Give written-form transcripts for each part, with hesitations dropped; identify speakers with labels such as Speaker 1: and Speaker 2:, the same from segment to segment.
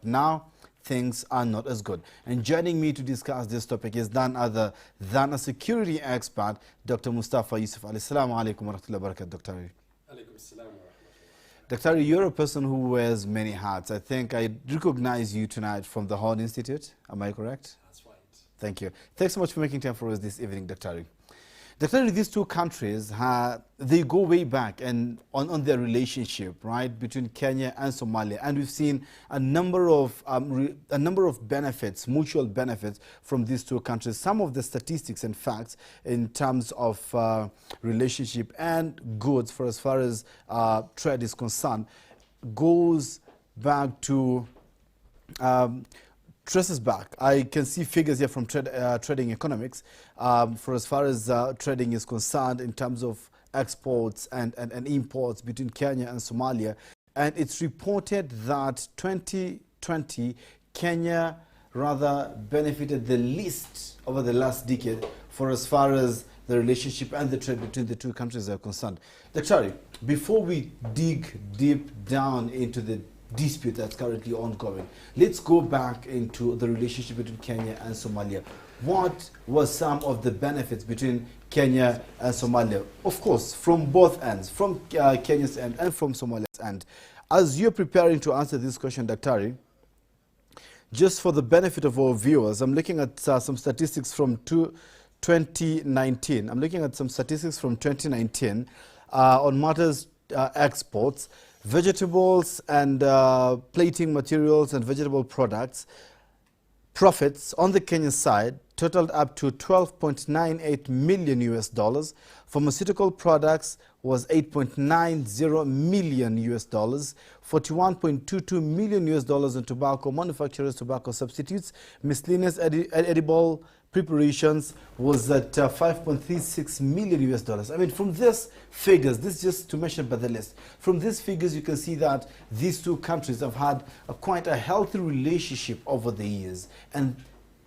Speaker 1: now things are not as good. And joining me to discuss this topic is none other than a security expert, Dr. Mustafa Yusuf. Assalamu alaikum wa rahmatullahi wa barakatuh, Dr.
Speaker 2: Alaikum assalam wa rahmatullahi.
Speaker 1: Dr. You're a person who wears many hats. I think I recognize you tonight from the Horn Institute. Am I correct?
Speaker 2: That's right.
Speaker 1: Thank you. Thanks so much for making time for us this evening, Dr. Dr. These two countries, they go way back and on their relationship, right, between Kenya and Somalia. And we've seen a number of benefits, mutual benefits from these two countries. Some of the statistics and facts in terms of relationship and goods for as far as trade is concerned goes back to traces back. I can see figures here from trading economics for as far as trading is concerned in terms of exports and imports between Kenya and Somalia. And it's reported that 2020, Kenya rather benefited the least over the last decade for as far as the relationship and the trade between the two countries are concerned. Dr. Before we dig deep down into the dispute that's currently ongoing, let's go back into the relationship between Kenya and Somalia. What were some of the benefits between Kenya and Somalia? Of course, from both ends, from Kenya's end and from Somalia's end. As you're preparing to answer this question, Dr. just for the benefit of our viewers, I'm looking at some statistics from 2019. I'm looking at some statistics from 2019 on matters exports. Vegetables and plating materials and vegetable products profits on the Kenyan side totaled up to 12.98 million US dollars. Pharmaceutical products was 8.90 million US dollars. 41.22 million US dollars on tobacco manufacturers, tobacco substitutes, miscellaneous edible preparations was at 5.36 million US dollars. I mean, from these figures, this is just to mention by the list. From these figures, you can see that these two countries have had quite a healthy relationship over the years. And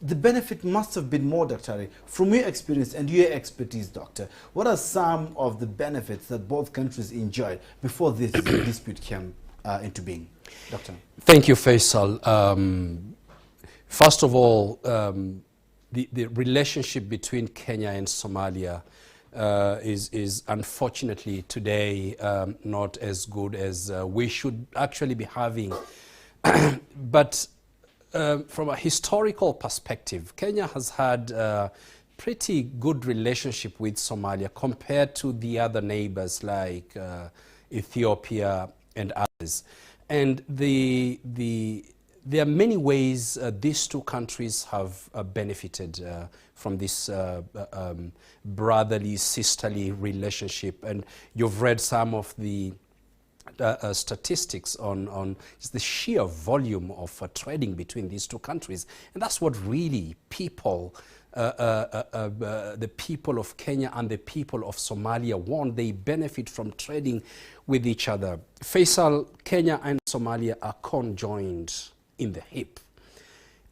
Speaker 1: the benefit must have been more, Dr. From your experience and your expertise, Doctor, what are some of the benefits that both countries enjoyed before this dispute came into being? Doctor.
Speaker 2: Thank you, Faisal. First of all, the relationship between Kenya and Somalia is unfortunately today not as good as we should actually be having. But from a historical perspective, Kenya has had a pretty good relationship with Somalia compared to the other neighbors like Ethiopia and others. And there are many ways these two countries have benefited from this brotherly, sisterly relationship. And you've read some of the statistics on just the sheer volume of trading between these two countries. And that's what really people, the people of Kenya and the people of Somalia want. They benefit from trading with each other. Faisal, Kenya and Somalia are conjoined in the hip.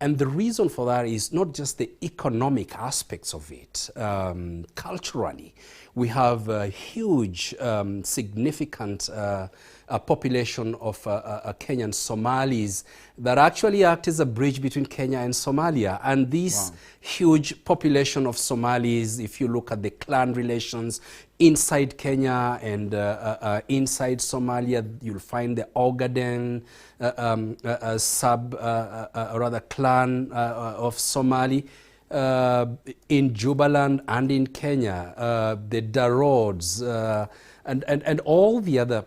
Speaker 2: And the reason for that is not just the economic aspects of it. Culturally, we have a huge, significant population of Kenyan Somalis that actually act as a bridge between Kenya and Somalia. And this huge population of Somalis, if you look at the clan relations inside Kenya and inside Somalia, you'll find the Ogaden clan of Somali. In Jubaland and in Kenya, the Darods, and all the other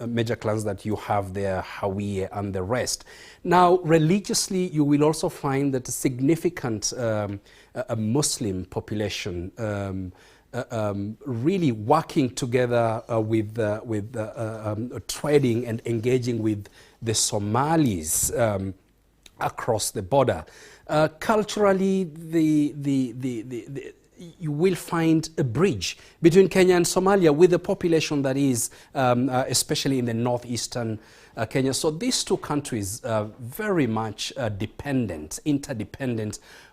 Speaker 2: major clans that you have there, Hawiye and the rest. Now, religiously, you will also find that a significant Muslim population really working together with trading and engaging with the Somalis across the border. Culturally, you will find a bridge between Kenya and Somalia with a population that is, especially in the northeastern Kenya. So these two countries are very much interdependent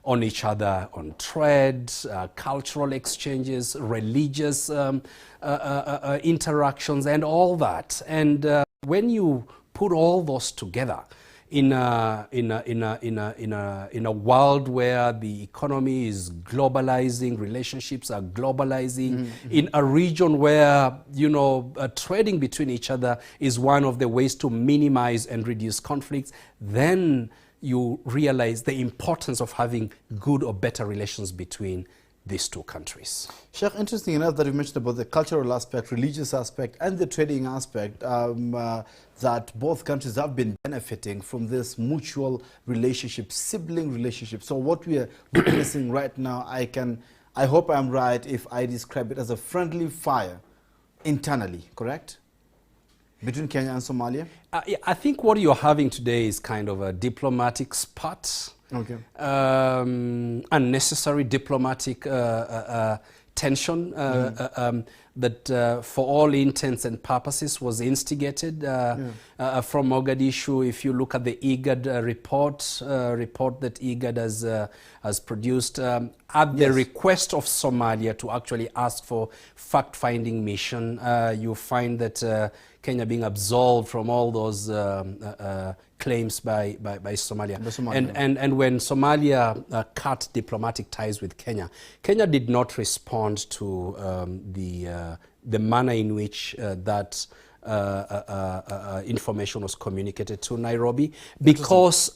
Speaker 2: on each other, on trade, cultural exchanges, religious interactions, and all that. And when you put all those together, in a world where the economy is globalizing, relationships are globalizing, in a region where, you know, trading between each other is one of the ways to minimize and reduce conflicts, then you realize the importance of having good or better relations between these two countries.
Speaker 1: Sheikh, interesting enough that you mentioned about the cultural aspect, religious aspect, and the trading aspect, that both countries have been benefiting from this mutual relationship, sibling relationship. So what we are witnessing right now, I hope I'm right if I describe it as a friendly fire internally, correct? Between Kenya and Somalia?
Speaker 2: Yeah, I think what you're having today is kind of a diplomatic spat.
Speaker 1: Okay.
Speaker 2: Unnecessary diplomatic tension that for all intents and purposes was instigated from Mogadishu. If you look at the IGAD report that IGAD has produced at the request of Somalia to actually ask for fact-finding mission, you find that Kenya being absolved from all those claims by Somalia. And when Somalia cut diplomatic ties with Kenya, Kenya did not respond to the manner in which that information was communicated to Nairobi, because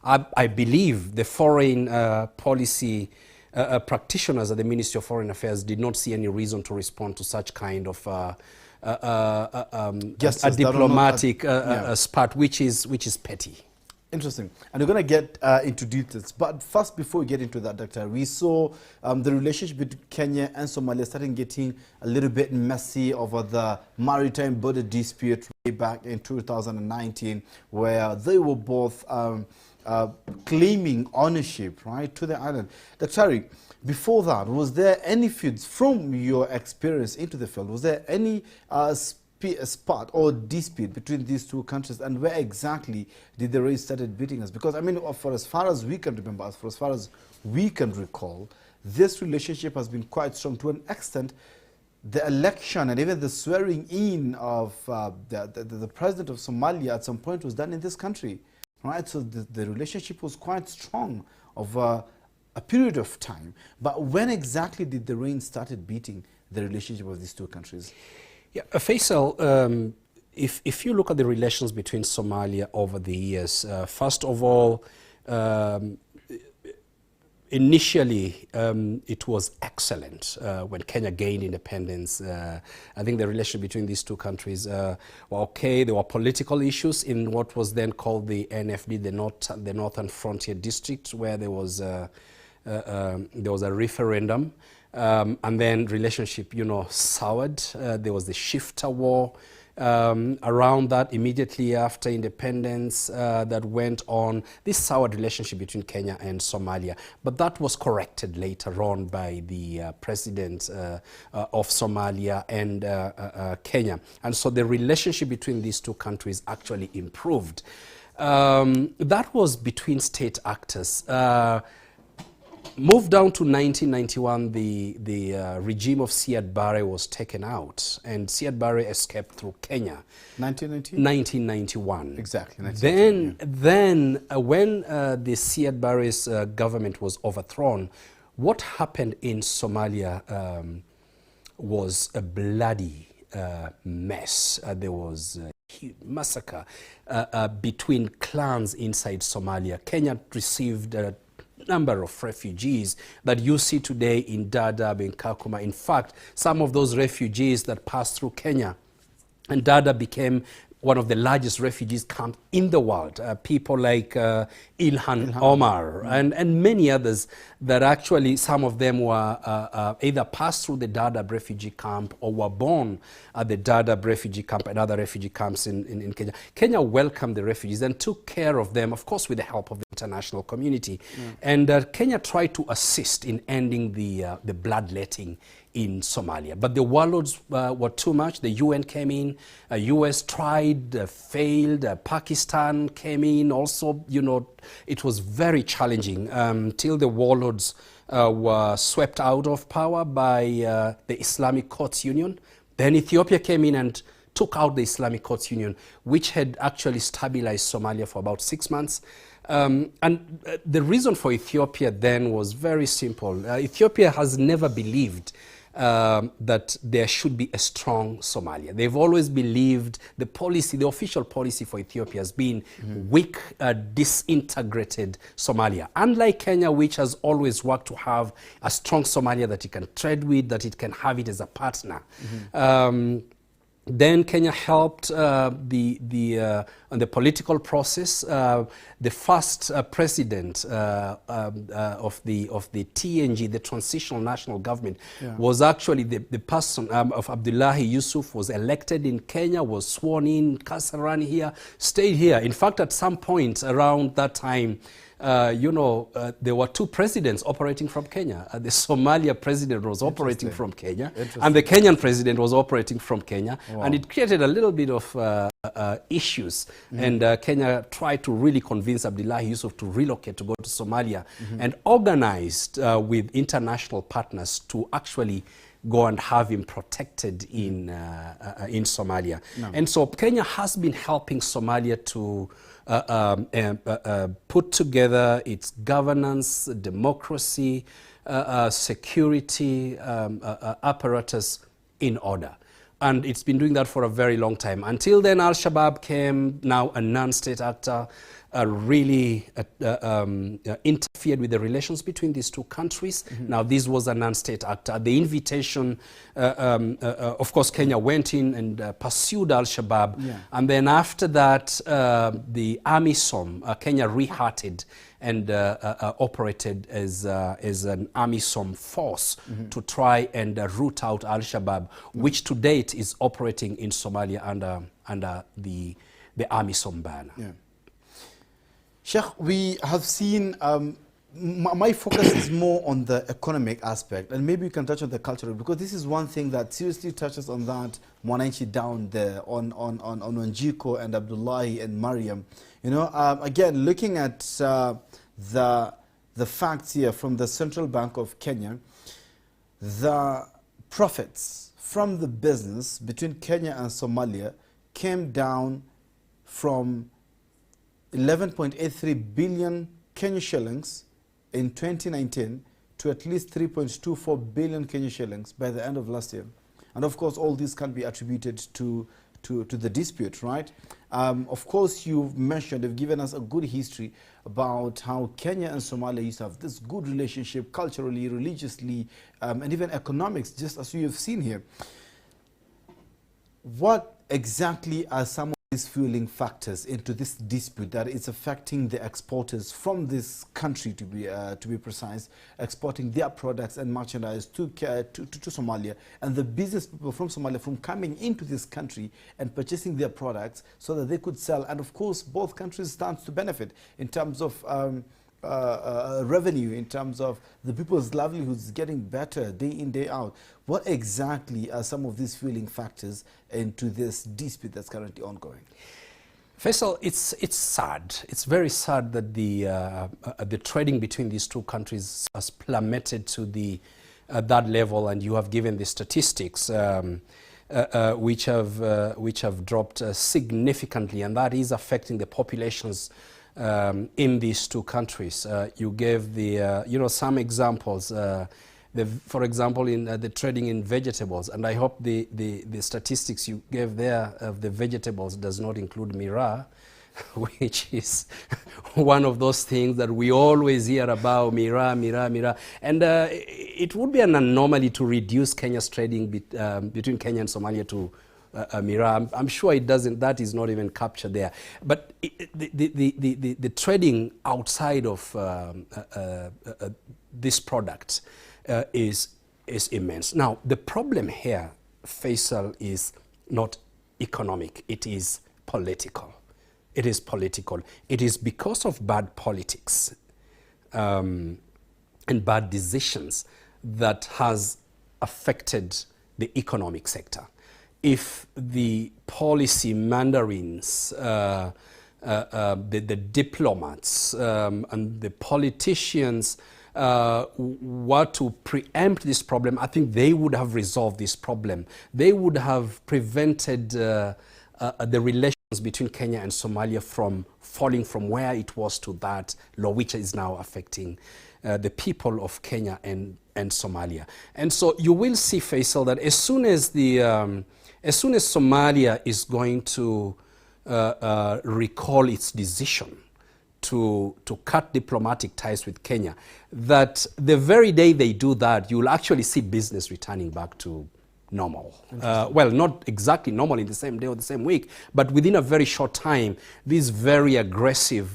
Speaker 2: I believe the foreign policy practitioners at the Ministry of Foreign Affairs did not see any reason to respond to such kind of a diplomatic spat, which is petty.
Speaker 1: Interesting. And we're going to get into details. But first, before we get into that, Doctor, we saw the relationship between Kenya and Somalia starting getting a little bit messy over the maritime border dispute way back in 2019, where they were both claiming ownership, right, to the island. Dr. Before that, was there any feuds from your experience into the field? Was there any spot or dispute between these two countries, and where exactly did the race started beating us? Because I mean, for as far as we can remember, for as far as we can recall, this relationship has been quite strong to an extent. The election and even the swearing in of the president of Somalia at some point was done in this country, right? So the relationship was quite strong over a period of time. But when exactly did the rain started beating the relationship of these two countries?
Speaker 2: Yeah, Faisal, if you look at the relations between Somalia over the years, first of all, initially it was excellent when Kenya gained independence. I think the relation between these two countries were okay. There were political issues in what was then called the NFD, the Northern Frontier District, where there was a referendum. And then relationship, you know, soured. There was the Shifter War around that immediately after independence that went on. This soured relationship between Kenya and Somalia. But that was corrected later on by the president of Somalia and Kenya. And so the relationship between these two countries actually improved. That was between state actors. Moved down to 1991, the regime of Siad Barre was taken out, and Siad Barre escaped through Kenya. 1991.
Speaker 1: Exactly.
Speaker 2: Then when the Siad Barre's government was overthrown, what happened in Somalia was a bloody mess. There was a huge massacre between clans inside Somalia. Kenya received number of refugees that you see today in Dadaab, in Kakuma. In fact, some of those refugees that passed through Kenya and Dadaab became one of the largest refugees camps in the world. People like Ilhan Omar and many others that actually, some of them were either passed through the Dadaab refugee camp or were born at the Dadaab refugee camp and other refugee camps in Kenya. Kenya welcomed the refugees and took care of them, of course, with the help of the international community. And Kenya tried to assist in ending the bloodletting in Somalia. But the warlords were too much. The UN came in, US tried, failed, Pakistan came in also. You know, it was very challenging till the warlords were swept out of power by the Islamic Courts Union. Then Ethiopia came in and took out the Islamic Courts Union, which had actually stabilized Somalia for about 6 months. The reason for Ethiopia then was very simple. Ethiopia has never believed that there should be a strong Somalia. They've always believed the policy, the official policy for Ethiopia has been weak, disintegrated Somalia. Unlike Kenya, which has always worked to have a strong Somalia that it can trade with, that it can have it as a partner. Then Kenya helped on the political process. The first president of the TNG, the Transitional National Government, was actually the person of Abdullahi Yusuf, was elected in Kenya, was sworn in, Kasarani here, stayed here. In fact, at some point around that time, there were 2 presidents operating from Kenya. The Somalia president was operating from Kenya, and the Kenyan president was operating from Kenya. Wow. And it created a little bit of issues. And Kenya tried to really convince Abdullahi Yusuf to relocate, to go to Somalia, and organized with international partners to actually go and have him protected in Somalia. No. And so Kenya has been helping Somalia to put together its governance, democracy, security apparatus in order. And it's been doing that for a very long time. Until then, Al-Shabaab came, now a non-state actor, really interfered with the relations between these 2 countries. Now, this was a non-state actor. The invitation, of course, Kenya went in and pursued Al-Shabaab. And then after that, the AMISOM, Kenya rehearted and operated as an AMISOM force to try and root out Al-Shabaab, which to date is operating in Somalia under the AMISOM banner.
Speaker 1: Sheikh, we have seen, my focus is more on the economic aspect, and maybe you can touch on the cultural, because this is one thing that seriously touches on that Mwananchi down there, on Wanjiko and Abdullahi and Mariam. Again, looking at the facts here from the Central Bank of Kenya, the profits from the business between Kenya and Somalia came down from 11.83 billion Kenyan shillings in 2019 to at least 3.24 billion Kenyan shillings by the end of last year. And of course, all this can be attributed to the dispute, right? Of course, you've mentioned, you've given us a good history about how Kenya and Somalia used to have this good relationship culturally, religiously, and even economics, just as we have seen here. What exactly are some of these fueling factors into this dispute that is affecting the exporters from this country, to be precise, exporting their products and merchandise to Somalia, and the business people from Somalia from coming into this country and purchasing their products so that they could sell? And of course, both countries stand to benefit in terms of revenue, in terms of the people's livelihoods getting better day in, day out. What exactly are some of these fueling factors into this dispute that's currently ongoing?
Speaker 2: Faisal, it's sad. It's very sad that the trading between these 2 countries has plummeted to that level, and you have given the statistics which have dropped significantly, and that is affecting the populations in these 2 countries. You gave some examples. For example, in the trading in vegetables, and I hope the statistics you gave there of the vegetables does not include miraa, which is one of those things that we always hear about, miraa. And it would be an anomaly to reduce Kenya's trading between Kenya and Somalia to miraa. I'm sure it doesn't. That is not even captured there. But the trading outside of this product is immense. Now, the problem here, Faisal, is not economic. It is political. It is political. It is because of bad politics and bad decisions that has affected the economic sector. If the policy mandarins, the diplomats and the politicians were to preempt this problem, I think they would have resolved this problem. They would have prevented the relations between Kenya and Somalia from falling from where it was to that law, which is now affecting the people of Kenya and Somalia. And so you will see, Faisal, that as soon as Somalia is going to recall its decision to cut diplomatic ties with Kenya, that the very day they do that, you will actually see business returning back to normal. Well, not exactly normal in the same day or the same week, but within a very short time, this very aggressive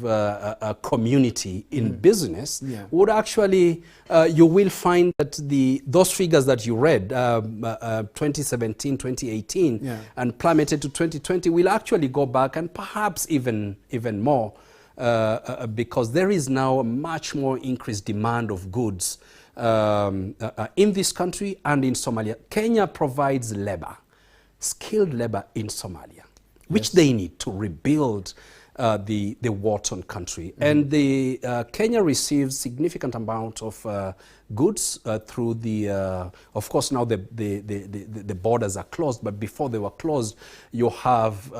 Speaker 2: community in business would actually, you will find that those figures that you read, 2017, 2018, and plummeted to 2020, will actually go back and perhaps even more, because there is now a much more increased demand of goods in this country and in Somalia. Kenya provides labor, skilled labor in Somalia, which they need to rebuild the war-torn country. And Kenya receives significant amount of goods through of course now the borders are closed, but before they were closed, you have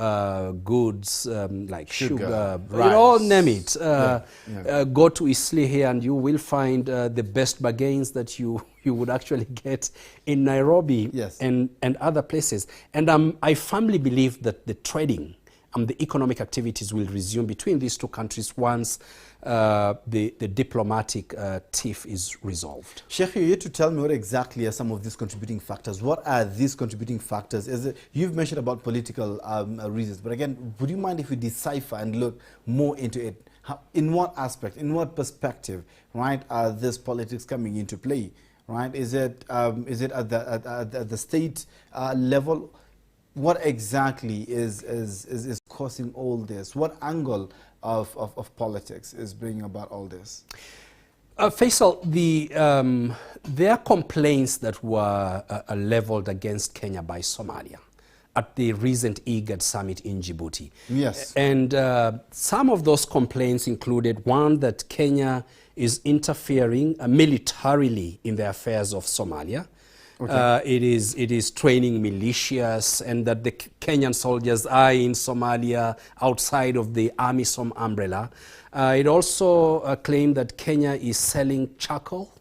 Speaker 2: goods like sugar, rice, you all name it. Go to Isli here and you will find the best bargains that you would actually get in Nairobi and other places. And I firmly believe that the trading and the economic activities will resume between these two countries once the diplomatic tiff is resolved.
Speaker 1: Sheikh, you're here to tell me what exactly are some of these contributing factors. What are these contributing factors? You've mentioned about political reasons, but again, would you mind if we decipher and look more into it? In what aspect, in what perspective, right, are these politics coming into play? Right? Is it at the state level? What exactly is causing all this? What angle of politics is bringing about all this?
Speaker 2: Faisal, there are complaints that were leveled against Kenya by Somalia at the recent IGAD summit in Djibouti.
Speaker 1: Yes.
Speaker 2: And some of those complaints included one, that Kenya is interfering militarily in the affairs of Somalia. Okay. It is training militias, and that the Kenyan soldiers are in Somalia outside of the AMISOM umbrella. It also claimed that Kenya is selling charcoal.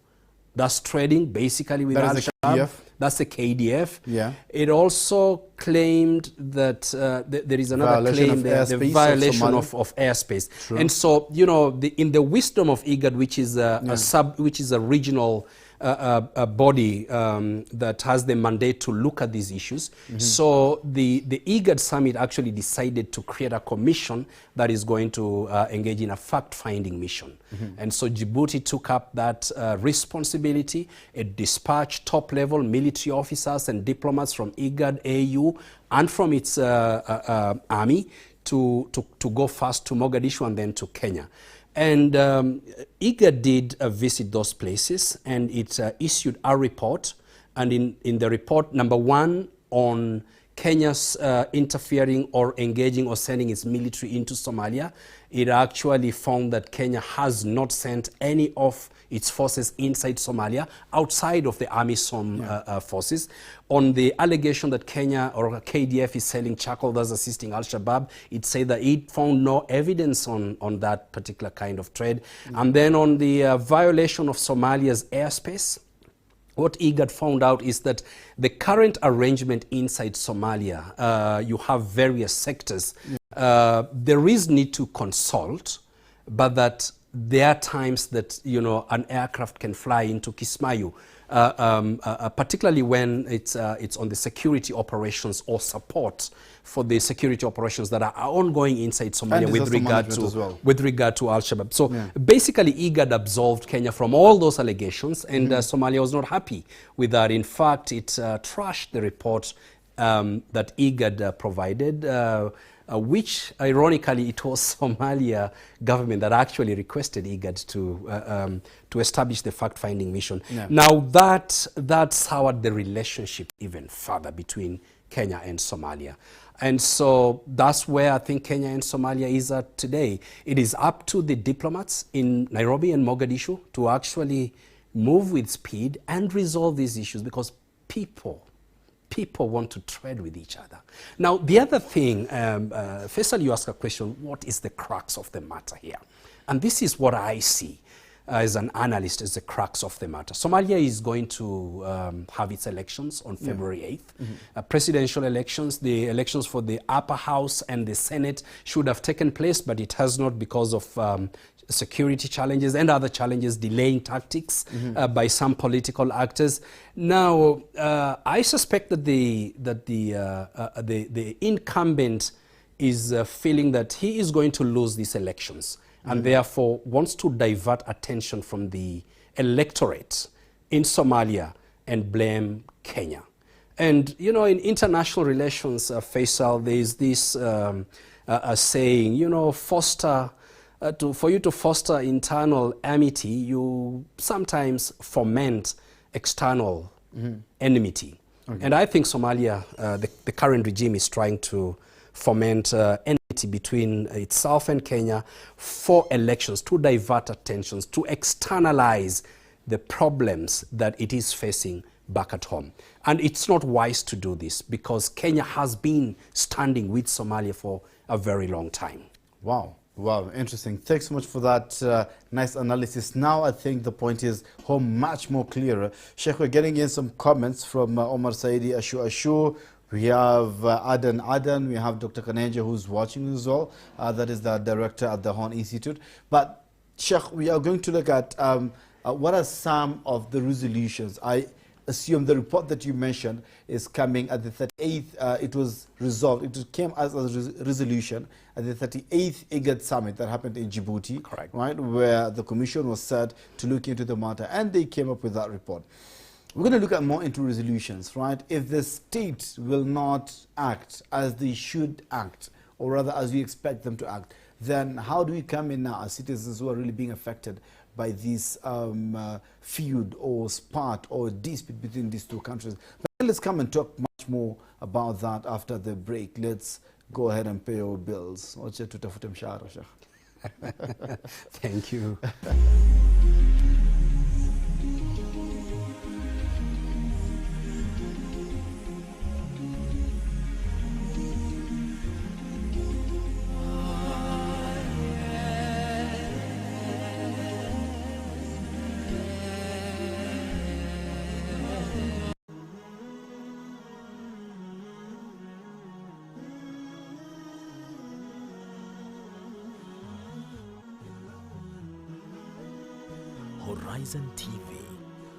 Speaker 2: That's trading basically with Al-Shabaab. That's the KDF. Yeah. It also claimed that there is another claim there, the violation of airspace. True. And so, you know, in the wisdom of IGAD, which is a regional body that has the mandate to look at these issues. So the IGAD summit actually decided to create a commission that is going to engage in a fact-finding mission. And so Djibouti took up that responsibility. It dispatched top-level military officers and diplomats from IGAD, AU, and from its army to go first to Mogadishu and then to Kenya. And IGAD did visit those places, and it issued a report. And in the report, number one, on Kenya's interfering or engaging or sending its military into Somalia, it actually found that Kenya has not sent any of its forces inside Somalia, outside of the AMISOM forces. On the allegation that Kenya or KDF is selling charcoal that's assisting Al-Shabaab, it said that it found no evidence on that particular kind of trade. And then on the violation of Somalia's airspace, what IGAD found out is that the current arrangement inside Somalia, you have various sectors. There is need to consult, but that there are times that, you know, an aircraft can fly into Kismayu, particularly when it's on the security operations or support for the security operations that are ongoing inside Somalia with regard to Al-Shabaab. So basically, IGAD absolved Kenya from all those allegations, and Somalia was not happy with that. In fact, it trashed the report that IGAD provided, which ironically it was Somalia government that actually requested IGAD to establish the fact-finding mission. Now that soured the relationship even further between Kenya and Somalia. And so that's where I think Kenya and Somalia is at today. It is up to the diplomats in Nairobi and Mogadishu to actually move with speed and resolve these issues, because people want to trade with each other. Now, the other thing, Faisal, you asked a question, what is the crux of the matter here? And this is what I see as an analyst as the crux of the matter. Somalia is going to have its elections on February 8th. Presidential elections, the elections for the upper house and the Senate should have taken place, but it has not because of security challenges and other challenges, delaying tactics by some political actors. Now, I suspect that the incumbent is feeling that he is going to lose these elections, and therefore wants to divert attention from the electorate in Somalia and blame Kenya. And, you know, in international relations, Faisal, there is this saying, you know, for you to foster internal amity, you sometimes foment external enmity. Okay. And I think Somalia, the current regime, is trying to foment enmity between itself and Kenya for elections, to divert attentions, to externalize the problems that it is facing back at home. And it's not wise to do this, because Kenya has been standing with Somalia for a very long time.
Speaker 1: Wow. Wow, interesting. Thanks so much for that nice analysis. Now I think the point is home much more clearer. Sheikh, we're getting in some comments from Omar Saidi, Ashu. We have Adan, we have Dr. Kaneja, who's watching as well. That is the director at the Horn Institute. But Sheikh, we are going to look at what are some of the resolutions. I assume the report that you mentioned is coming at the 38th. It was resolved. It came as a resolution at the 38th IGAD summit that happened in Djibouti.
Speaker 2: Correct.
Speaker 1: Right, where the commission was set to look into the matter, and they came up with that report. We're going to look at more into resolutions, right? If the state will not act as they should act, or rather as we expect them to act, then how do we come in now as citizens who are really being affected by this feud or spat or dispute between these two countries? But let's come and talk much more about that after the break. Let's go ahead and pay our bills.
Speaker 2: Thank you.
Speaker 3: Horizon TV,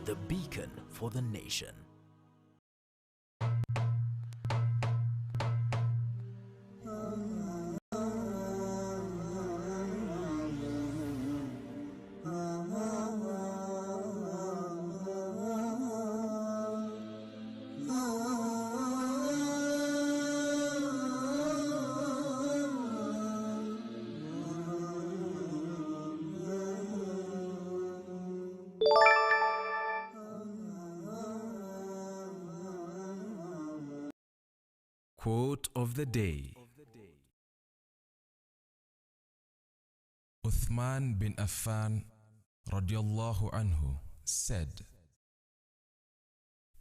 Speaker 3: the beacon for the nation.
Speaker 4: Quote of the day. Uthman bin Affan radiallahu anhu said,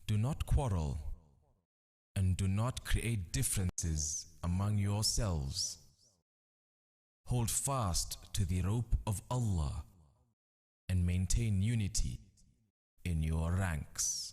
Speaker 4: "Do not quarrel and do not create differences among yourselves. Hold fast to the rope of Allah and maintain unity in your ranks."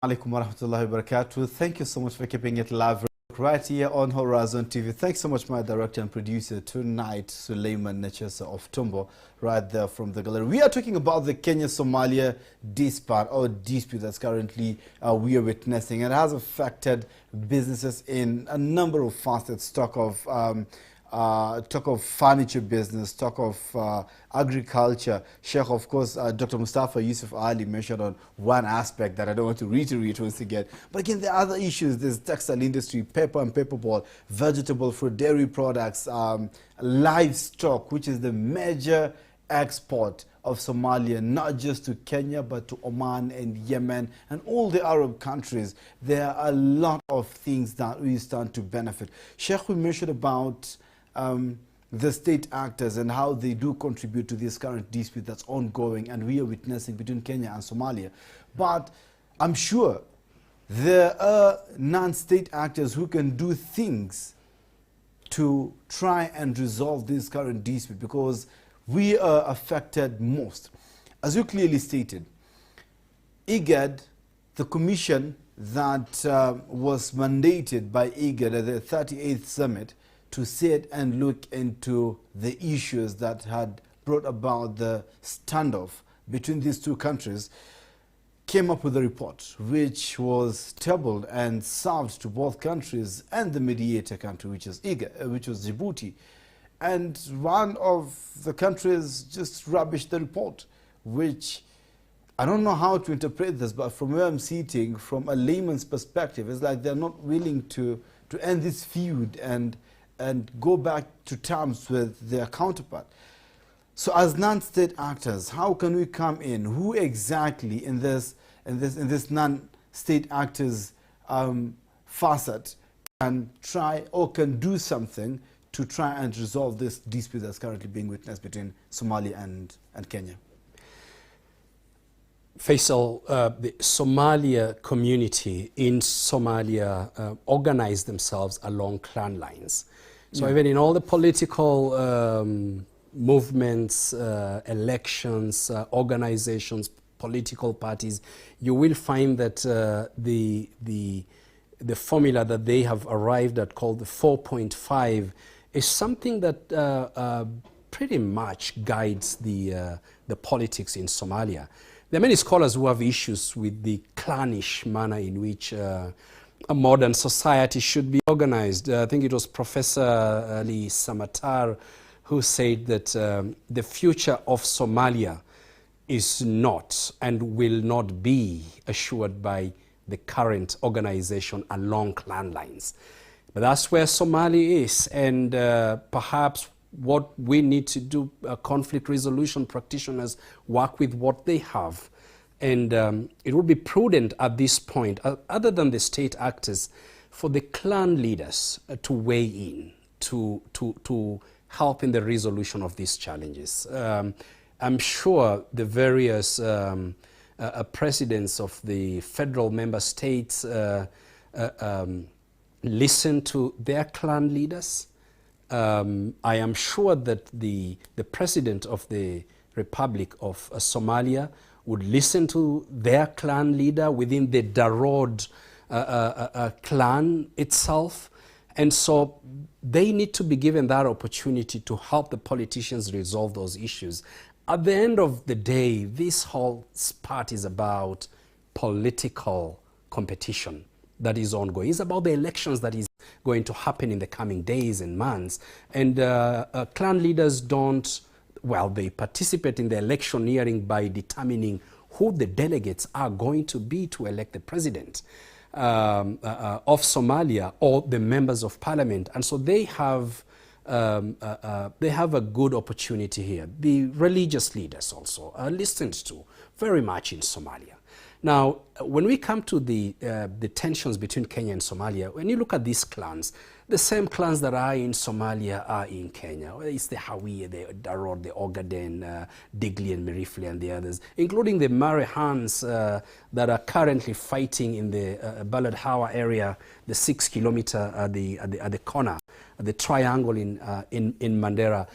Speaker 1: Alaikum warahmatullahi wabarakatuh. Thank you so much for keeping it live right here on Horizon TV. Thanks so much, my director and producer tonight, Suleiman Nechesa of Tumbo, right there from the gallery. We are talking about the Kenya-Somalia dispute that's currently we are witnessing. It has affected businesses in a number of facets. Talk of furniture business, talk of agriculture. Sheikh, of course, Dr. Mustafa Yusuf Ali mentioned on one aspect that I don't want to reiterate once again. But again, there are other issues. There's textile industry, paper and paperboard, vegetable fruit, dairy products, livestock, which is the major export of Somalia, not just to Kenya, but to Oman and Yemen and all the Arab countries. There are a lot of things that we stand to benefit. Sheikh, we mentioned about the state actors and how they do contribute to this current dispute that's ongoing and we are witnessing between Kenya and Somalia. But I'm sure there are non-state actors who can do things to try and resolve this current dispute, because we are affected most. As you clearly stated, IGAD, the commission that was mandated by IGAD at the 38th summit to sit and look into the issues that had brought about the standoff between these two countries, came up with a report which was tabled and served to both countries and the mediator country, which is which was Djibouti. And one of the countries just rubbished the report, which I don't know how to interpret this, but from where I'm sitting, from a layman's perspective, it's like they're not willing to end this feud and go back to terms with their counterpart. So as non-state actors, how can we come in? Who exactly in this non-state actors facet can try or can do something to try and resolve this dispute that's currently being witnessed between Somalia and Kenya?
Speaker 2: Faisal, the Somalia community in Somalia organized themselves along clan lines. So even in all the political movements, elections, organizations, political parties, you will find that the formula that they have arrived at, called the 4.5, is something that pretty much guides the politics in Somalia. There are many scholars who have issues with the clannish manner in which a modern society should be organized. I think it was Professor Ali Samatar who said that the future of Somalia is not and will not be assured by the current organization along clan lines. But that's where Somalia is, and perhaps what we need to do, conflict resolution practitioners, work with what they have. And it would be prudent at this point, other than the state actors, for the clan leaders to weigh in, to help in the resolution of these challenges. I'm sure the various presidents of the federal member states listen to their clan leaders. I am sure that the president of the Republic of Somalia would listen to their clan leader within the Darod clan itself. And so they need to be given that opportunity to help the politicians resolve those issues. At the end of the day, this whole part is about political competition that is ongoing. It's about the elections that is going to happen in the coming days and months. And clan leaders don't, well, they participate in the electioneering by determining who the delegates are going to be to elect the president of Somalia or the members of parliament. And so they have a good opportunity here. The religious leaders also are listened to very much in Somalia. Now, when we come to the tensions between Kenya and Somalia, when you look at these clans, the same clans that are in Somalia are in Kenya. It's the Hawiye, the Darod, the Ogaden, Digli and Merifli and the others, including the Marehans that are currently fighting in the Balad Hawa area, the 6 kilometer at the corner, the triangle in Mandera.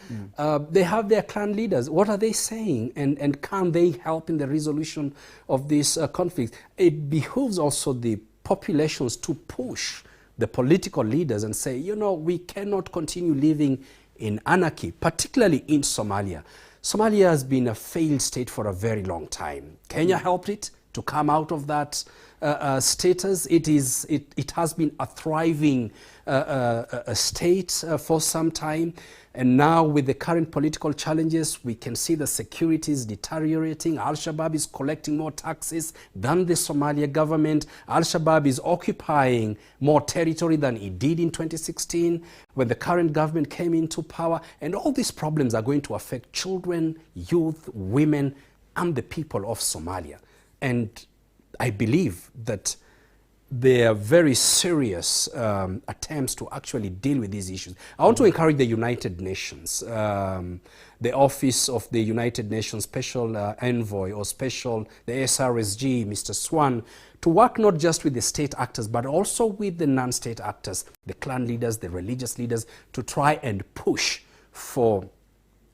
Speaker 2: They have their clan leaders. What are they saying? And can they help in the resolution of this conflict? It behooves also the populations to push the political leaders and say, you know, we cannot continue living in anarchy, particularly in Somalia. Somalia has been a failed state for a very long time. Kenya helped it to come out of that status. It has been a thriving state for some time. And now with the current political challenges, we can see the security is deteriorating. Al-Shabaab is collecting more taxes than the Somalia government. Al-Shabaab is occupying more territory than it did in 2016 when the current government came into power. And all these problems are going to affect children, youth, women, and the people of Somalia. And I believe that there are very serious attempts to actually deal with these issues. I want to encourage the United Nations, the Office of the United Nations Special Envoy or the SRSG, Mr. Swan, to work not just with the state actors, but also with the non-state actors, the clan leaders, the religious leaders, to try and push for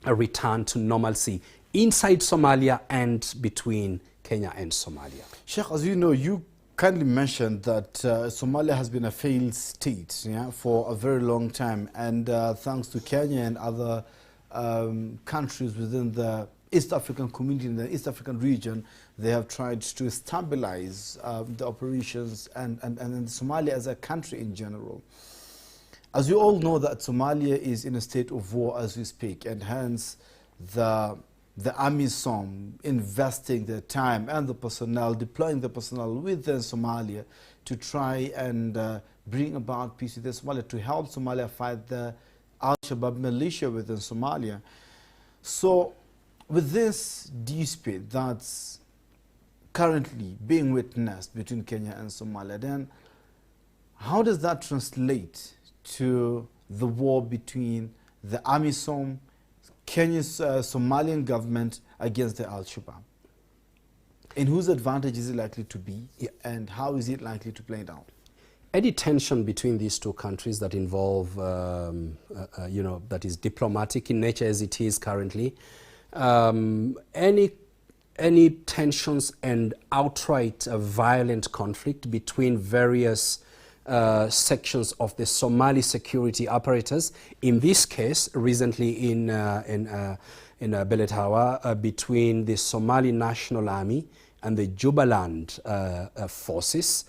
Speaker 2: a return to normalcy inside Somalia and between Kenya and Somalia.
Speaker 1: Sheikh, as you know, you kindly mentioned that Somalia has been a failed state, yeah, for a very long time, and thanks to Kenya and other countries within the East African community, in the East African region, they have tried to stabilize the operations and Somalia as a country in general. As you all know, that Somalia is in a state of war as we speak, and hence the AMISOM investing their time and the personnel, deploying the personnel within Somalia to try and bring about peace within Somalia, to help Somalia fight the Al-Shabaab militia within Somalia. So with this dispute that's currently being witnessed between Kenya and Somalia, then how does that translate to the war between the AMISOM, Kenya's Somalian government against the Al-Shabaab? In whose advantage is it likely to be, and how is it likely to play out?
Speaker 2: Any tension between these two countries that involve, that is diplomatic in nature as it is currently, any tensions and outright violent conflict between various sections of the Somali security apparatus. In this case, recently in Beled Hawa, between the Somali National Army and the Jubaland forces,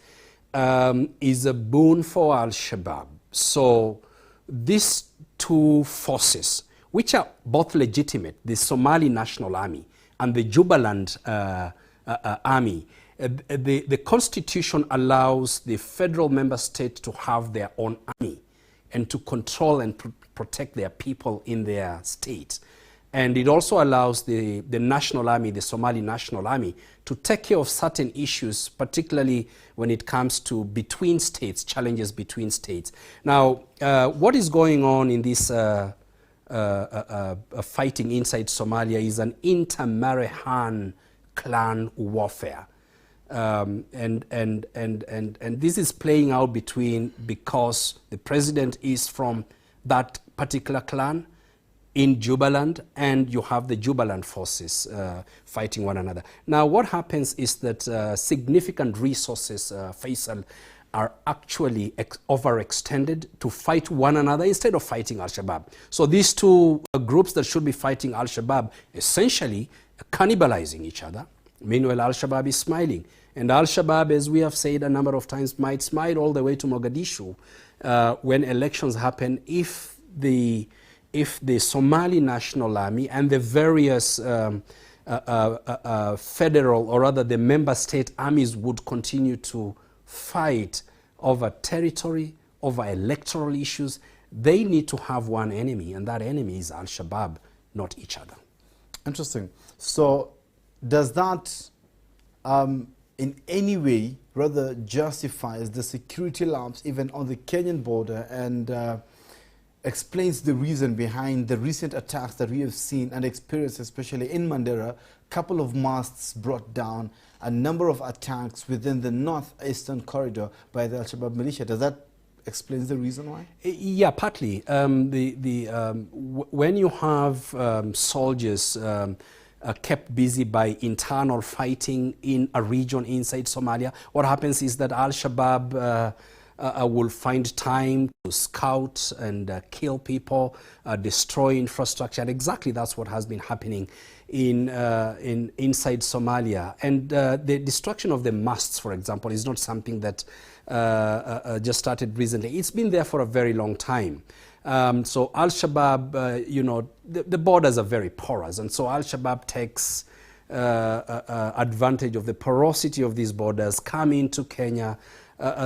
Speaker 2: is a boon for Al-Shabaab. So these two forces, which are both legitimate, the Somali National Army and the Jubaland Army, the Constitution allows the federal member state to have their own army and to control and protect their people in their state. And it also allows the National Army, the Somali National Army, to take care of certain issues, particularly when it comes to between states, challenges between states. Now, what is going on in this fighting inside Somalia is an inter-Marehan clan warfare. And this is playing out because the president is from that particular clan in Jubaland, and you have the Jubaland forces fighting one another. Now, what happens is that significant resources, Faisal, are actually overextended to fight one another instead of fighting Al-Shabaab. So these two groups that should be fighting Al-Shabaab essentially cannibalizing each other. Meanwhile, Al-Shabaab is smiling. And Al-Shabaab, as we have said a number of times, might smile all the way to Mogadishu when elections happen if the Somali National Army and the various federal, or rather the member state armies would continue to fight over territory, over electoral issues. They need to have one enemy, and that enemy is Al-Shabaab, not each other.
Speaker 1: Interesting. So does that in any way rather justifies the security lapse even on the Kenyan border and explains the reason behind the recent attacks that we have seen and experienced, especially in Mandera. A couple of masts brought down, a number of attacks within the northeastern corridor by the Al-Shabaab militia. Does that explain the reason why?
Speaker 2: Yeah, partly. When you have soldiers kept busy by internal fighting in a region inside Somalia, what happens is that Al-Shabaab will find time to scout and kill people, destroy infrastructure. And exactly that's what has been happening inside Somalia. And the destruction of the masts, for example, is not something that just started recently. It's been there for a very long time. So Al-Shabaab, you know, the borders are very porous, and so Al-Shabaab takes advantage of the porosity of these borders, come into Kenya,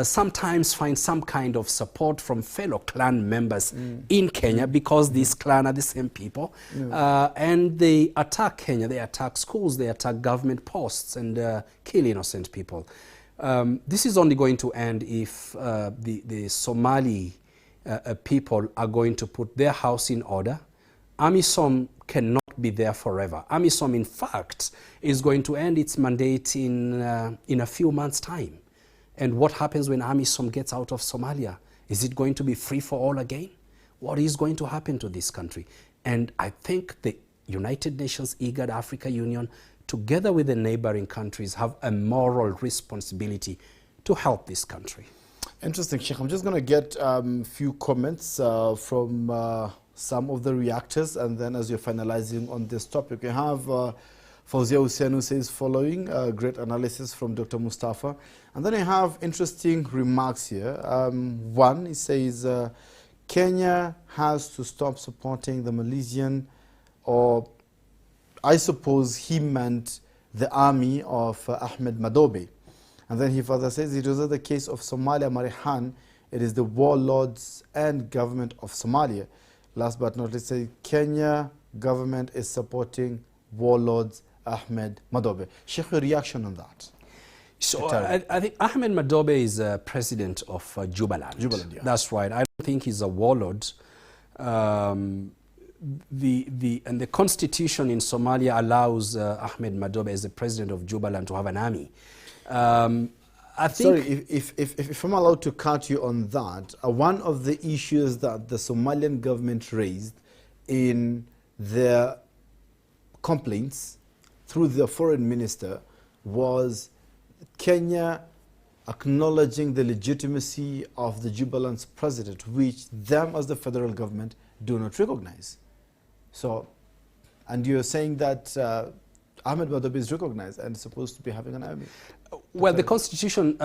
Speaker 2: sometimes find some kind of support from fellow clan members in Kenya, because these clan are the same people, and they attack Kenya, they attack schools, they attack government posts, and kill innocent people. This is only going to end if the Somali people are going to put their house in order. AMISOM cannot be there forever. AMISOM, in fact, is going to end its mandate in a few months' time. And what happens when AMISOM gets out of Somalia? Is it going to be free for all again? What is going to happen to this country? And I think the United Nations, IGAD, Africa Union, together with the neighboring countries, have a moral responsibility to help this country.
Speaker 1: Interesting, Sheikh. I'm just going to get a few comments from some of the reactors, and then as you're finalizing on this topic, we have Fauzia Hussein, who says following great analysis from Dr. Mustafa. And then I have interesting remarks here. One, he says Kenya has to stop supporting the Malaysian, or I suppose he meant the army of Ahmed Madobe. And then he further says it was the case of Somalia Marihan, it is the warlords and government of Somalia. Last but not least, Kenya government is supporting warlords Ahmed Madobe. Sheikh, your reaction on that?
Speaker 2: So I think Ahmed Madobe is president of Jubaland.
Speaker 1: Jubaland, yeah.
Speaker 2: That's right. I don't think he's a warlord. And the constitution in Somalia allows Ahmed Madobe as the president of Jubaland to have an army. I think.
Speaker 1: Sorry, if I'm allowed to cut you on that, one of the issues that the Somalian government raised in their complaints through the foreign minister was Kenya acknowledging the legitimacy of the Jubaland's president, which them as the federal government do not recognize. So, and you're saying that Ahmed Madobe is recognized and supposed to be having an army.
Speaker 2: Well, the constitution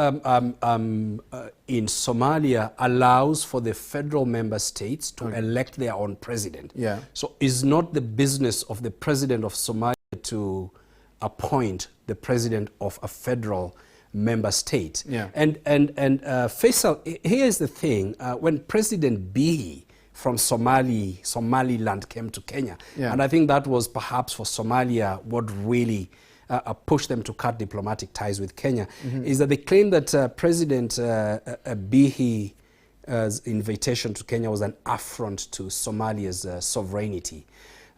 Speaker 2: in Somalia allows for the federal member states to elect their own president.
Speaker 1: Yeah.
Speaker 2: So it's not the business of the president of Somalia to appoint the president of a federal member state.
Speaker 1: Yeah.
Speaker 2: And Faisal, here's the thing, when President Bihi from Somaliland came to Kenya, and I think that was perhaps for Somalia what really pushed them to cut diplomatic ties with Kenya, is that they claim that President Bihi's invitation to Kenya was an affront to Somalia's sovereignty.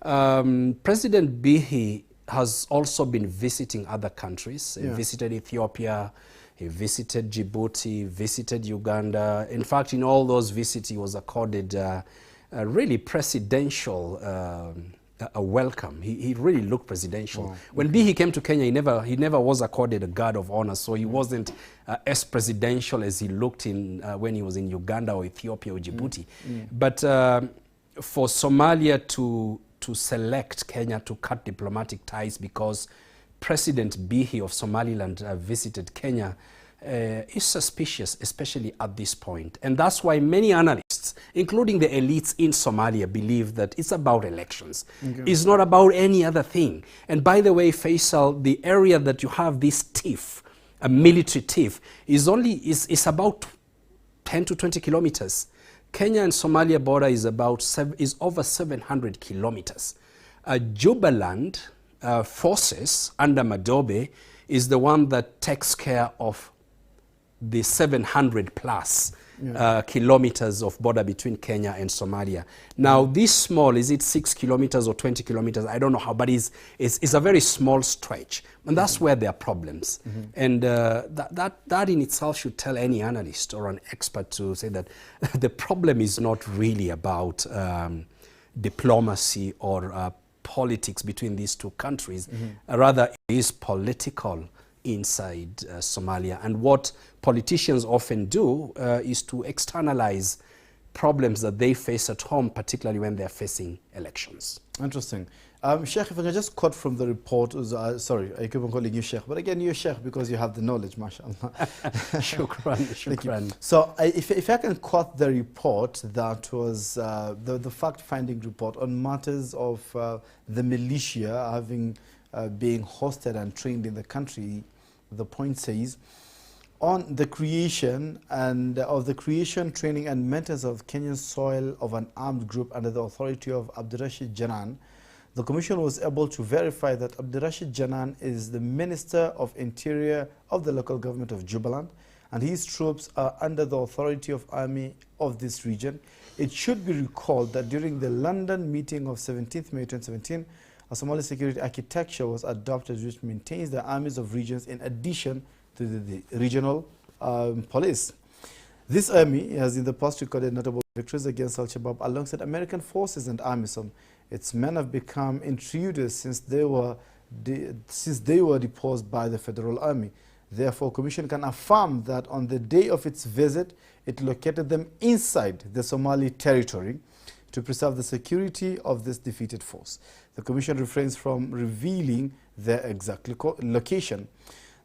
Speaker 2: President Bihi has also been visiting other countries. He visited Ethiopia, he visited Djibouti, visited Uganda. In fact, in all those visits, he was accorded a really presidential a welcome. He really looked presidential.
Speaker 1: Wow.
Speaker 2: When Bihi came to Kenya, he never was accorded a guard of honor, so he wasn't as presidential as he looked in when he was in Uganda or Ethiopia or Djibouti. But for Somalia to select Kenya to cut diplomatic ties because President Bihi of Somaliland visited Kenya is suspicious, especially at this point. And that's why many analysts, including the elites in Somalia, believe that it's about elections. It's not about any other thing. And by the way, Faisal, the area that you have this tiff, a military tiff, is about 10 to 20 kilometers. Kenya and Somalia border is over 700 kilometers. Jubaland forces under Madobe is the one that takes care of the 700 plus kilometers of border between Kenya and Somalia. Now, this small, is it 6 kilometers or 20 kilometers? I don't know how, but it's a very small stretch. And that's where there are problems. And that in itself should tell any analyst or an expert to say that the problem is not really about diplomacy or politics between these two countries. Rather, it is political inside Somalia. And what politicians often do is to externalize problems that they face at home, particularly when they're facing elections.
Speaker 1: Interesting. Sheikh, if I can just quote from the report, sorry, I keep on calling you Sheikh, but again, you're Sheikh because you have the knowledge, mashallah.
Speaker 2: Shukran, shukran.
Speaker 1: So if I can quote the report that was the fact-finding report on matters of the militia having being hosted and trained in the country, the point says, on the creation training and maintenance of Kenyan soil of an armed group under the authority of Abdirashid Janan, the Commission was able to verify that Abdirashid Janan is the Minister of Interior of the local government of Jubaland, and his troops are under the authority of army of this region. It should be recalled that during the London meeting of 17th May 2017, a Somali security architecture was adopted which maintains the armies of regions in addition to the regional police. This army has in the past recorded notable victories against Al-Shabaab alongside American forces and armies. Its men have become intruders since they were deposed by the Federal Army. Therefore, Commission can affirm that on the day of its visit, it located them inside the Somali territory to preserve the security of this defeated force. The Commission refrains from revealing their exact location.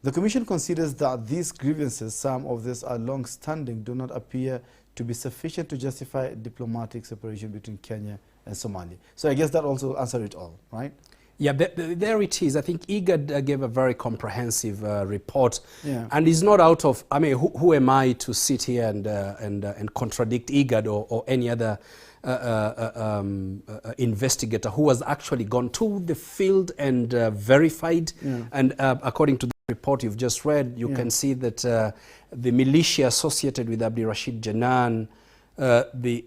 Speaker 1: The Commission considers that these grievances, some of these are long-standing, do not appear to be sufficient to justify diplomatic separation between Kenya and Somalia. So I guess that also answers it all, right?
Speaker 2: Yeah, there it is. I think IGAD gave a very comprehensive report, and is not out of. I mean, who am I to sit here and contradict IGAD or any other investigator who has actually gone to the field and verified? And according to the report you've just read, you can see that the militia associated with Abdirashid Janan, the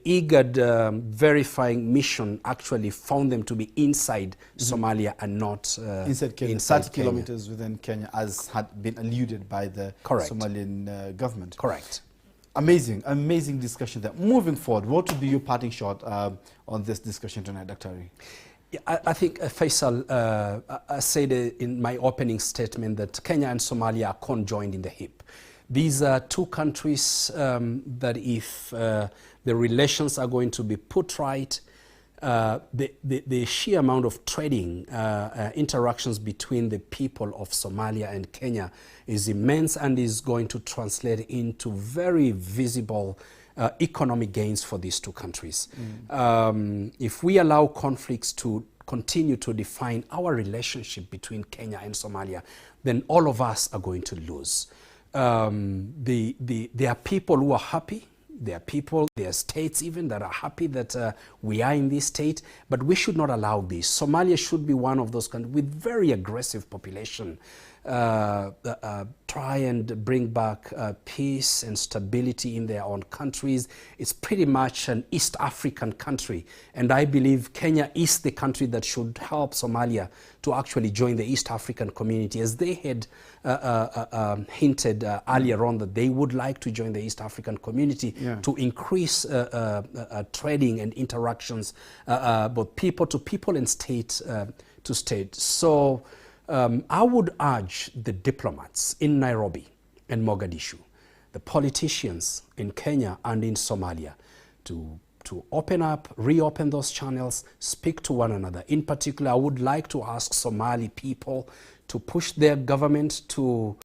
Speaker 2: IGAD verifying mission actually found them to be inside Somalia and not
Speaker 1: inside Kenya,
Speaker 2: inside
Speaker 1: 30 kilometers within Kenya, as had been alluded by the Somalian government.
Speaker 2: Correct.
Speaker 1: Amazing, amazing discussion there. Moving forward, what would be your parting shot on this discussion tonight, Dr. Ari?
Speaker 2: Yeah, I think, Faisal, I said in my opening statement that Kenya and Somalia are conjoined in the hip. These are two countries that if the relations are going to be put right, the sheer amount of trading interactions between the people of Somalia and Kenya is immense and is going to translate into very visible economic gains for these two countries. If we allow conflicts to continue to define our relationship between Kenya and Somalia, then all of us are going to lose. There are people who are happy. There are people, there are states even that are happy that we are in this state, but we should not allow this. Somalia should be one of those countries with very aggressive population. Try and bring back peace and stability in their own countries. It's pretty much an East African country, and I believe Kenya is the country that should help Somalia to actually join the East African community, as they had hinted earlier on that they would like to join the East African community to increase trading and interactions, both people to people and state to state. So I would urge the diplomats in Nairobi and Mogadishu, the politicians in Kenya and in Somalia, to open up, reopen those channels, speak to one another. In particular, I would like to ask Somali people to push their government to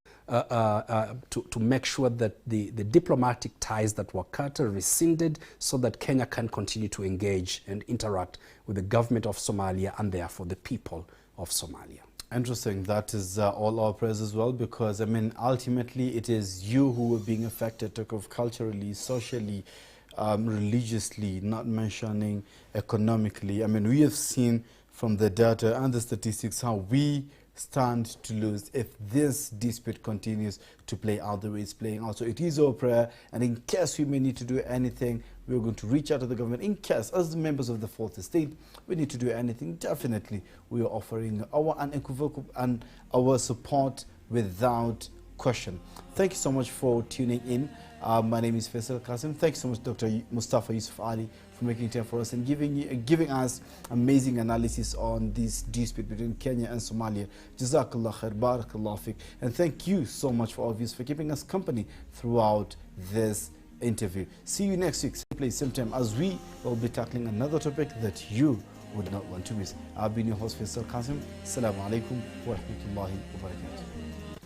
Speaker 2: make sure that the diplomatic ties that were cut are rescinded, so that Kenya can continue to engage and interact with the government of Somalia and therefore the people of Somalia.
Speaker 1: Interesting. That is all our prayers as well, because I mean, ultimately it is you who are being affected, culturally, socially, religiously, not mentioning economically. I mean, we have seen from the data and the statistics how we stand to lose if this dispute continues to play out the way it's playing out. So it is our prayer, and in case we may need to do anything, we're going to reach out to the government. In case, as the members of the fourth estate, we need to do anything, definitely we are offering our unequivocal and our support without question. Thank you so much for tuning in. My name is Faisal Kassim. Thank you so much, Dr. Mustafa Yusuf Ali, for making time for us and giving us amazing analysis on this dispute between Kenya and Somalia. Jazakallah khair, barakallah fiqh. And thank you so much for all of you for keeping us company throughout this interview. See you next week, same place, same time, as we will be tackling another topic that you would not want to miss. I've been your host, Faisal Kassim. Assalamu alaikum wa rahmatullahi wa barakatuh.